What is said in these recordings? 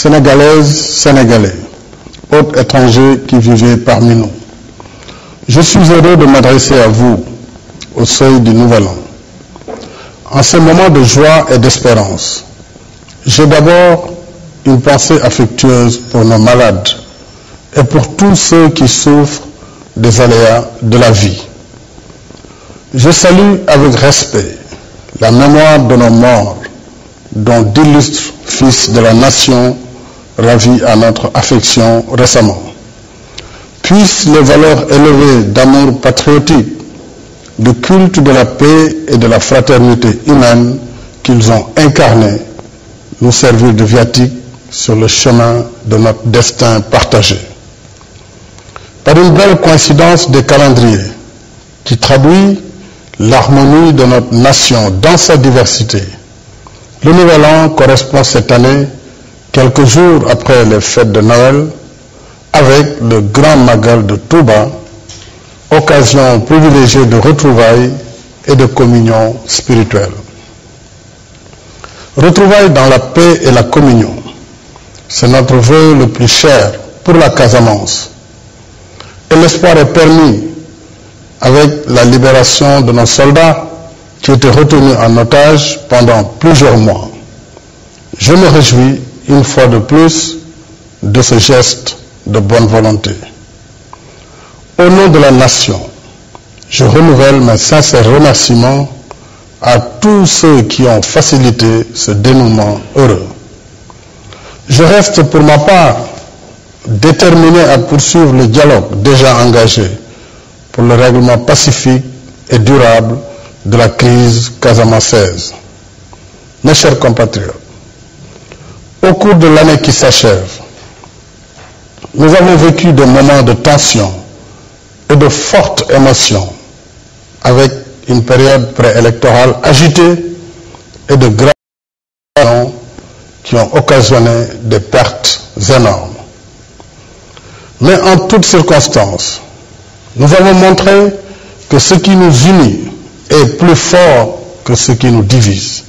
Sénégalaises, Sénégalais, hôtes étrangers qui vivez parmi nous. Je suis heureux de m'adresser à vous au seuil du Nouvel An. En ces moments de joie et d'espérance, j'ai d'abord une pensée affectueuse pour nos malades et pour tous ceux qui souffrent des aléas de la vie. Je salue avec respect la mémoire de nos morts, dont d'illustres fils de la nation ravis à notre affection récemment. Puissent les valeurs élevées d'amour patriotique, de culte de la paix et de la fraternité humaine qu'ils ont incarnées nous servir de viatique sur le chemin de notre destin partagé. Par une belle coïncidence des calendriers qui traduit l'harmonie de notre nation dans sa diversité, le Nouvel An correspond cette année, quelques jours après les fêtes de Noël, avec le Grand Magal de Touba, occasion privilégiée de retrouvailles et de communion spirituelle. Retrouvailles dans la paix et la communion, c'est notre vœu le plus cher pour la Casamance. Et l'espoir est permis avec la libération de nos soldats qui étaient retenus en otage pendant plusieurs mois. Je me réjouis une fois de plus de ce geste de bonne volonté. Au nom de la nation, je renouvelle mes sincères remerciements à tous ceux qui ont facilité ce dénouement heureux. Je reste pour ma part déterminé à poursuivre le dialogue déjà engagé pour le règlement pacifique et durable de la crise casamançaise. Mes chers compatriotes, au cours de l'année qui s'achève, nous avons vécu des moments de tension et de fortes émotions avec une période préélectorale agitée et de graves qui ont occasionné des pertes énormes. Mais en toutes circonstances, nous avons montré que ce qui nous unit est plus fort que ce qui nous divise,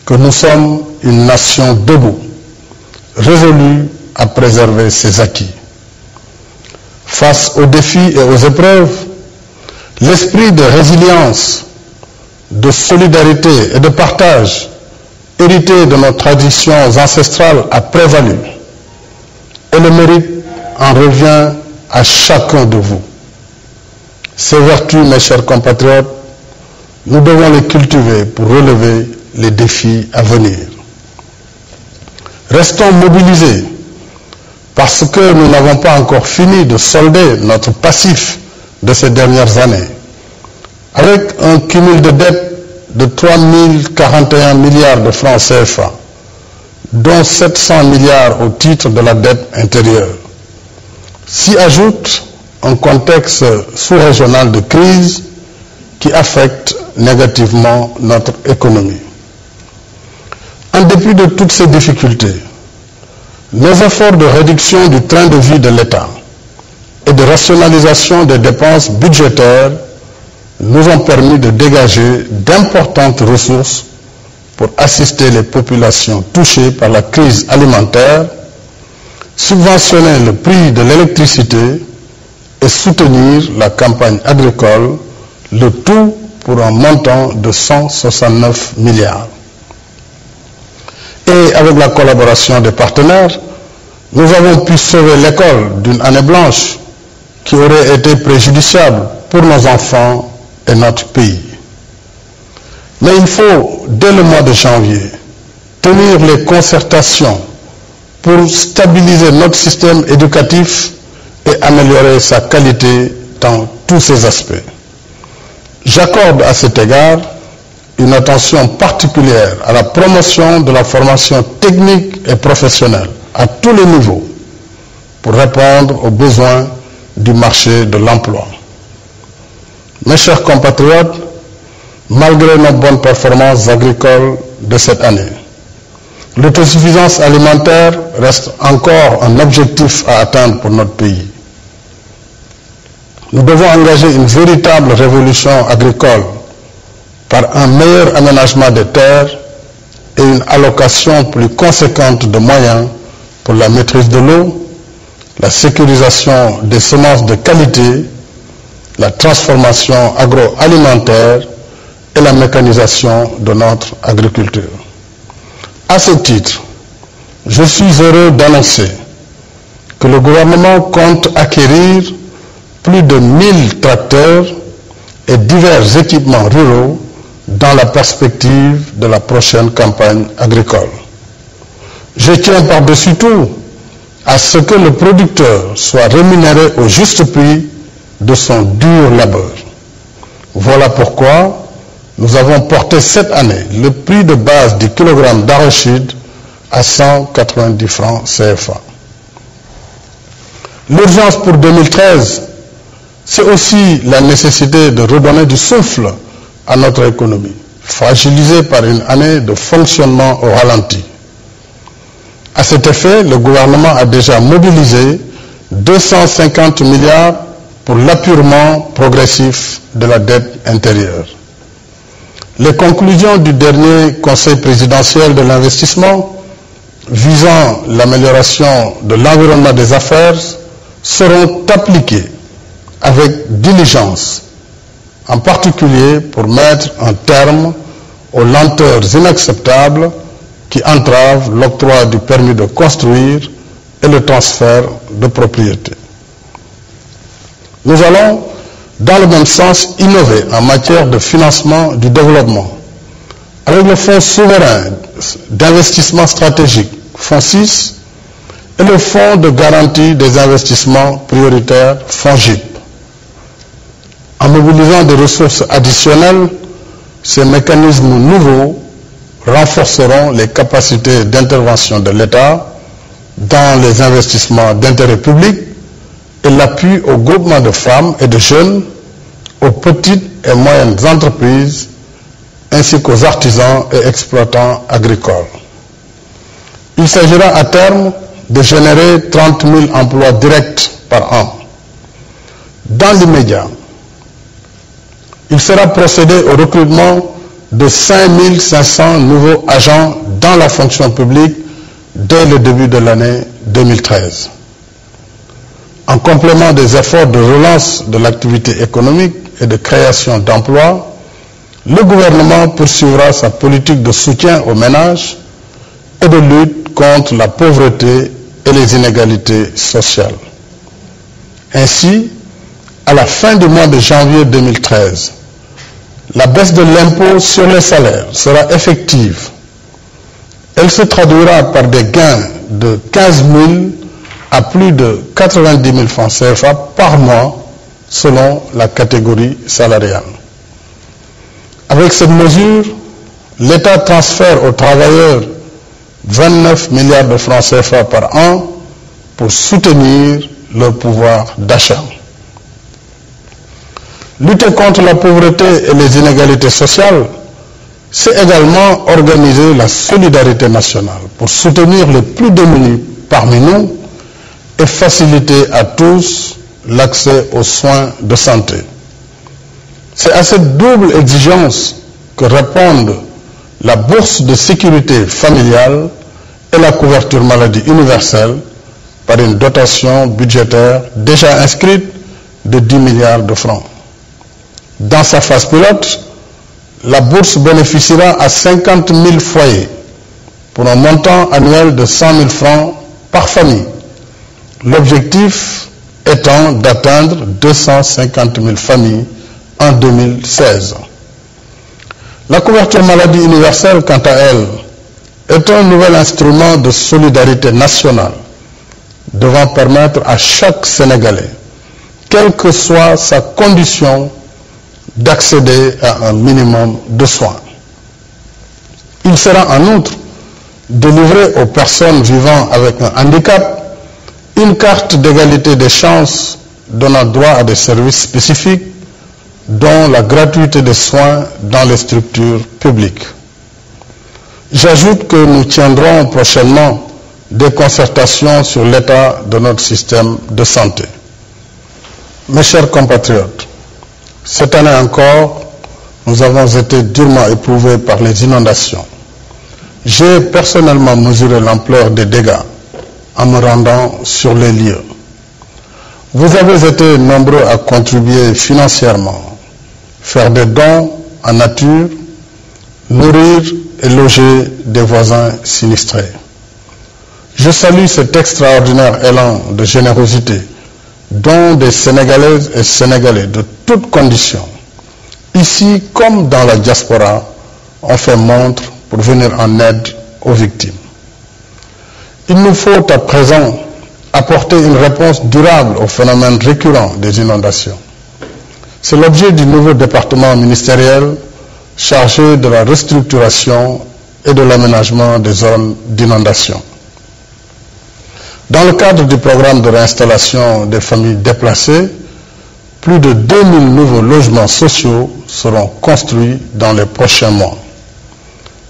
que nous sommes une nation debout, résolue à préserver ses acquis. Face aux défis et aux épreuves, l'esprit de résilience, de solidarité et de partage, hérité de nos traditions ancestrales, a prévalu. Et le mérite en revient à chacun de vous. Ces vertus, mes chers compatriotes, nous devons les cultiver pour relever les défis à venir. Restons mobilisés parce que nous n'avons pas encore fini de solder notre passif de ces dernières années, avec un cumul de dettes de 3 041 milliards de francs CFA, dont 700 milliards au titre de la dette intérieure. S'y ajoute un contexte sous-régional de crise qui affecte négativement notre économie. En dépit de toutes ces difficultés, nos efforts de réduction du train de vie de l'État et de rationalisation des dépenses budgétaires nous ont permis de dégager d'importantes ressources pour assister les populations touchées par la crise alimentaire, subventionner le prix de l'électricité et soutenir la campagne agricole, le tout pour un montant de 169 milliards. Et avec la collaboration des partenaires, nous avons pu sauver l'école d'une année blanche qui aurait été préjudiciable pour nos enfants et notre pays. Mais il faut, dès le mois de janvier, tenir les concertations pour stabiliser notre système éducatif et améliorer sa qualité dans tous ses aspects. J'accorde à cet égard une attention particulière à la promotion de la formation technique et professionnelle à tous les niveaux pour répondre aux besoins du marché de l'emploi. Mes chers compatriotes, malgré nos bonnes performances agricoles de cette année, l'autosuffisance alimentaire reste encore un objectif à atteindre pour notre pays. Nous devons engager une véritable révolution agricole par un meilleur aménagement des terres et une allocation plus conséquente de moyens pour la maîtrise de l'eau, la sécurisation des semences de qualité, la transformation agroalimentaire et la mécanisation de notre agriculture. À ce titre, je suis heureux d'annoncer que le gouvernement compte acquérir plus de 1000 tracteurs et divers équipements ruraux dans la perspective de la prochaine campagne agricole. Je tiens par-dessus tout à ce que le producteur soit rémunéré au juste prix de son dur labeur. Voilà pourquoi nous avons porté cette année le prix de base du kilogramme d'arachide à 190 francs CFA. L'urgence pour 2013, c'est aussi la nécessité de redonner du souffle à notre économie, fragilisée par une année de fonctionnement au ralenti. À cet effet, le gouvernement a déjà mobilisé 250 milliards pour l'appurement progressif de la dette intérieure. Les conclusions du dernier Conseil présidentiel de l'investissement visant l'amélioration de l'environnement des affaires seront appliquées avec diligence, en particulier pour mettre un terme aux lenteurs inacceptables qui entravent l'octroi du permis de construire et le transfert de propriété. Nous allons, dans le même sens, innover en matière de financement du développement, avec le Fonds souverain d'investissement stratégique, Fonds 6, et le Fonds de garantie des investissements prioritaires, FONGIP. En mobilisant des ressources additionnelles, ces mécanismes nouveaux renforceront les capacités d'intervention de l'État dans les investissements d'intérêt public et l'appui au groupement de femmes et de jeunes, aux petites et moyennes entreprises, ainsi qu'aux artisans et exploitants agricoles. Il s'agira à terme de générer 30 000 emplois directs par an. Dans l'immédiat, il sera procédé au recrutement de 5 500 nouveaux agents dans la fonction publique dès le début de l'année 2013. En complément des efforts de relance de l'activité économique et de création d'emplois, le gouvernement poursuivra sa politique de soutien aux ménages et de lutte contre la pauvreté et les inégalités sociales. Ainsi, à la fin du mois de janvier 2013, la baisse de l'impôt sur les salaires sera effective. Elle se traduira par des gains de 15 000 à plus de 90 000 francs CFA par mois selon la catégorie salariale. Avec cette mesure, l'État transfère aux travailleurs 29 milliards de francs CFA par an pour soutenir leur pouvoir d'achat. Lutter contre la pauvreté et les inégalités sociales, c'est également organiser la solidarité nationale pour soutenir les plus démunis parmi nous et faciliter à tous l'accès aux soins de santé. C'est à cette double exigence que répondent la bourse de sécurité familiale et la couverture maladie universelle par une dotation budgétaire déjà inscrite de 10 milliards de francs. Dans sa phase pilote, la bourse bénéficiera à 50 000 foyers pour un montant annuel de 100 000 francs par famille. L'objectif étant d'atteindre 250 000 familles en 2016. La couverture maladie universelle, quant à elle, est un nouvel instrument de solidarité nationale devant permettre à chaque Sénégalais, quelle que soit sa condition, d'accéder à un minimum de soins. Il sera en outre délivré aux personnes vivant avec un handicap une carte d'égalité des chances donnant droit à des services spécifiques, dont la gratuité des soins dans les structures publiques. J'ajoute que nous tiendrons prochainement des concertations sur l'état de notre système de santé. Mes chers compatriotes, cette année encore, nous avons été durement éprouvés par les inondations. J'ai personnellement mesuré l'ampleur des dégâts en me rendant sur les lieux. Vous avez été nombreux à contribuer financièrement, faire des dons en nature, nourrir et loger des voisins sinistrés. Je salue cet extraordinaire élan de générosité dont des Sénégalaises et Sénégalais de toutes conditions, ici comme dans la diaspora, ont fait montre pour venir en aide aux victimes. Il nous faut à présent apporter une réponse durable au phénomène récurrent des inondations. C'est l'objet du nouveau département ministériel chargé de la restructuration et de l'aménagement des zones d'inondation. Dans le cadre du programme de réinstallation des familles déplacées, plus de 2000 nouveaux logements sociaux seront construits dans les prochains mois.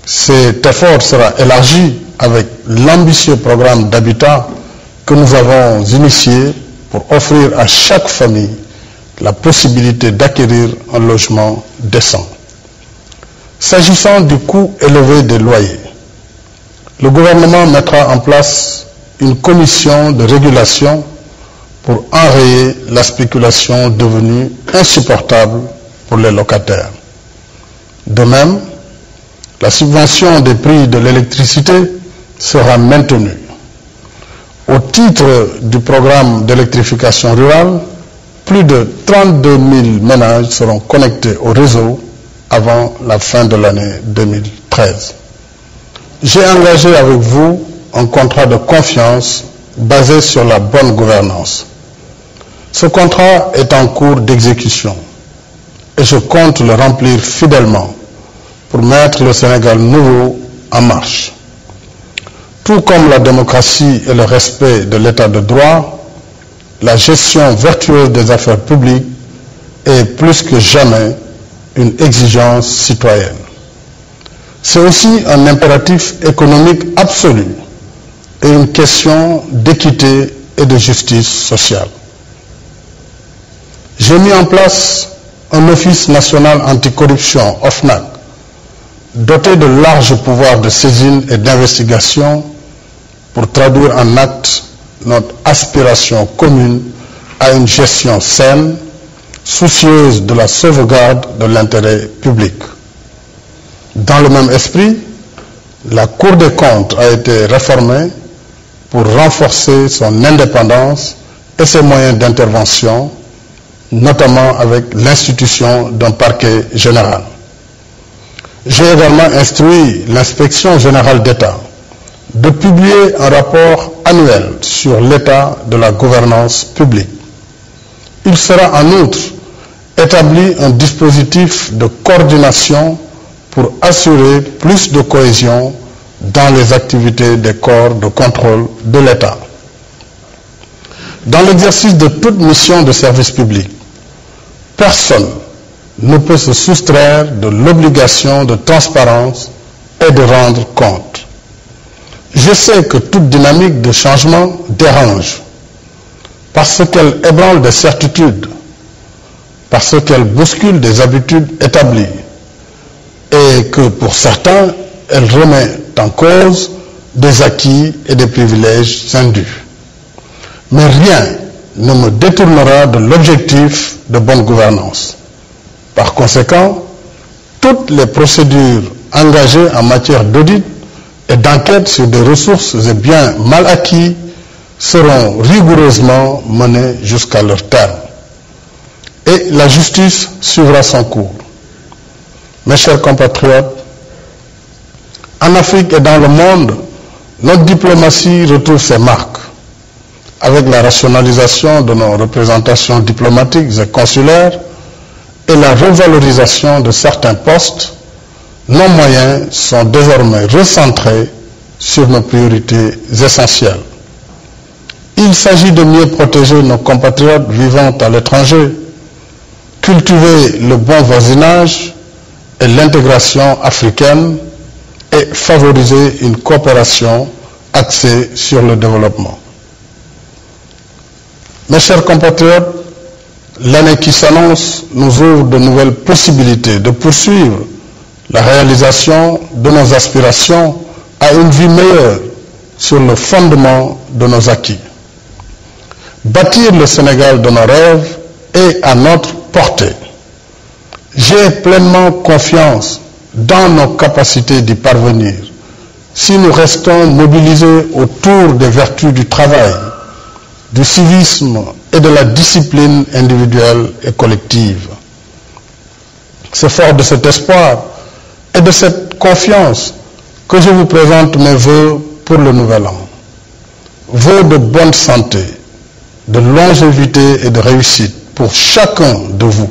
Cet effort sera élargi avec l'ambitieux programme d'habitat que nous avons initié pour offrir à chaque famille la possibilité d'acquérir un logement décent. S'agissant du coût élevé des loyers, le gouvernement mettra en place une commission de régulation pour enrayer la spéculation devenue insupportable pour les locataires. De même, la subvention des prix de l'électricité sera maintenue. Au titre du programme d'électrification rurale, plus de 32 000 ménages seront connectés au réseau avant la fin de l'année 2013. J'ai engagé avec vous un contrat de confiance basé sur la bonne gouvernance. Ce contrat est en cours d'exécution et je compte le remplir fidèlement pour mettre le Sénégal nouveau en marche. Tout comme la démocratie et le respect de l'état de droit, la gestion vertueuse des affaires publiques est plus que jamais une exigence citoyenne. C'est aussi un impératif économique absolu et une question d'équité et de justice sociale. J'ai mis en place un office national anticorruption, OFNAC, doté de larges pouvoirs de saisine et d'investigation pour traduire en actes notre aspiration commune à une gestion saine, soucieuse de la sauvegarde de l'intérêt public. Dans le même esprit, la Cour des comptes a été réformée pour renforcer son indépendance et ses moyens d'intervention, notamment avec l'institution d'un parquet général. J'ai également instruit l'inspection générale d'État de publier un rapport annuel sur l'état de la gouvernance publique. Il sera en outre établi un dispositif de coordination pour assurer plus de cohésion dans les activités des corps de contrôle de l'État. Dans l'exercice de toute mission de service public, personne ne peut se soustraire de l'obligation de transparence et de rendre compte. Je sais que toute dynamique de changement dérange, parce qu'elle ébranle des certitudes, parce qu'elle bouscule des habitudes établies, et que pour certains, elle remet en cause des acquis et des privilèges indus. Mais rien ne me détournera de l'objectif de bonne gouvernance. Par conséquent, toutes les procédures engagées en matière d'audit et d'enquête sur des ressources et biens mal acquis seront rigoureusement menées jusqu'à leur terme. Et la justice suivra son cours. Mes chers compatriotes, en Afrique et dans le monde, notre diplomatie retrouve ses marques, avec la rationalisation de nos représentations diplomatiques et consulaires et la revalorisation de certains postes. Nos moyens sont désormais recentrés sur nos priorités essentielles. Il s'agit de mieux protéger nos compatriotes vivant à l'étranger, cultiver le bon voisinage et l'intégration africaine et favoriser une coopération axée sur le développement. Mes chers compatriotes, l'année qui s'annonce nous ouvre de nouvelles possibilités de poursuivre la réalisation de nos aspirations à une vie meilleure sur le fondement de nos acquis. Bâtir le Sénégal de nos rêves est à notre portée. J'ai pleinement confiance dans nos capacités d'y parvenir si nous restons mobilisés autour des vertus du travail, du civisme et de la discipline individuelle et collective. C'est fort de cet espoir et de cette confiance que je vous présente mes vœux pour le nouvel an. Vœux de bonne santé, de longévité et de réussite pour chacun de vous.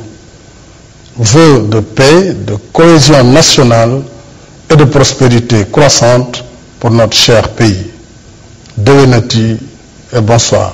Vœux de paix, de cohésion nationale et de prospérité croissante pour notre cher pays. Déwénati et bonsoir.